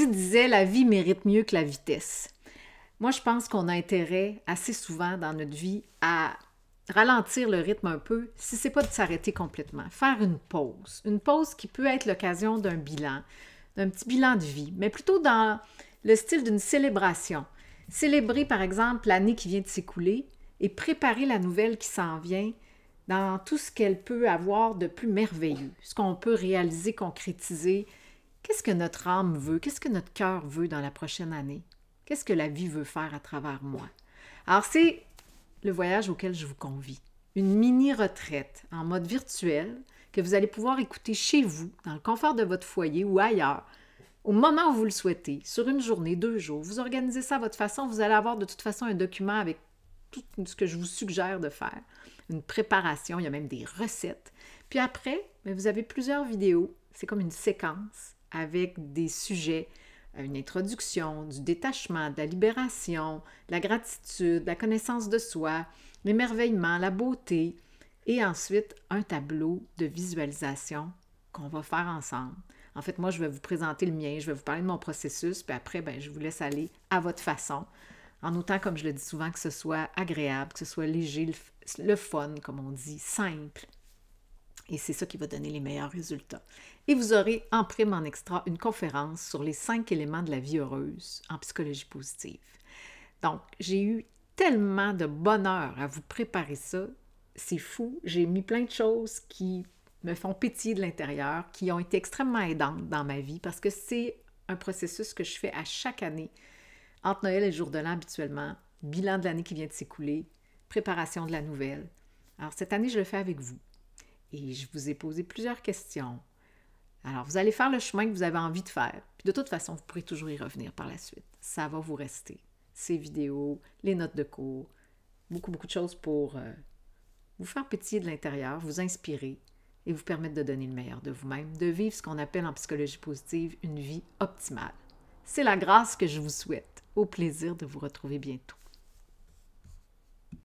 disait, la vie mérite mieux que la vitesse. Moi, je pense qu'on a intérêt assez souvent dans notre vie à ralentir le rythme un peu, si ce n'est pas de s'arrêter complètement. Faire une pause. Une pause qui peut être l'occasion d'un bilan, d'un petit bilan de vie, mais plutôt dans le style d'une célébration. Célébrer, par exemple, l'année qui vient de s'écouler et préparer la nouvelle qui s'en vient dans tout ce qu'elle peut avoir de plus merveilleux, ce qu'on peut réaliser, concrétiser. Qu'est-ce que notre âme veut? Qu'est-ce que notre cœur veut dans la prochaine année? Qu'est-ce que la vie veut faire à travers moi? Alors, c'est le voyage auquel je vous convie. Une mini-retraite en mode virtuel que vous allez pouvoir écouter chez vous, dans le confort de votre foyer ou ailleurs, au moment où vous le souhaitez, sur une journée, 2 jours. Vous organisez ça à votre façon. Vous allez avoir de toute façon un document avec tout ce que je vous suggère de faire. Une préparation, il y a même des recettes. Puis après, vous avez plusieurs vidéos. C'est comme une séquence avec des sujets, une introduction, du détachement, de la libération, de la gratitude, de la connaissance de soi, l'émerveillement, la beauté, et ensuite un tableau de visualisation qu'on va faire ensemble. En fait, moi, je vais vous présenter le mien, je vais vous parler de mon processus, puis après, je vous laisse aller à votre façon, en autant, comme je le dis souvent, que ce soit agréable, que ce soit léger, le fun, comme on dit, simple. Et c'est ça qui va donner les meilleurs résultats. Et vous aurez en prime en extra une conférence sur les 5 éléments de la vie heureuse en psychologie positive. Donc, j'ai eu tellement de bonheur à vous préparer ça. C'est fou. J'ai mis plein de choses qui me font pétiller de l'intérieur, qui ont été extrêmement aidantes dans ma vie parce que c'est un processus que je fais à chaque année, entre Noël et le jour de l'an habituellement, bilan de l'année qui vient de s'écouler, préparation de la nouvelle. Alors, cette année, je le fais avec vous. Et je vous ai posé plusieurs questions. Alors, vous allez faire le chemin que vous avez envie de faire. Puis de toute façon, vous pourrez toujours y revenir par la suite. Ça va vous rester. Ces vidéos, les notes de cours, beaucoup de choses pour vous faire pétiller de l'intérieur, vous inspirer et vous permettre de donner le meilleur de vous-même, de vivre ce qu'on appelle en psychologie positive une vie optimale. C'est la grâce que je vous souhaite. Au plaisir de vous retrouver bientôt.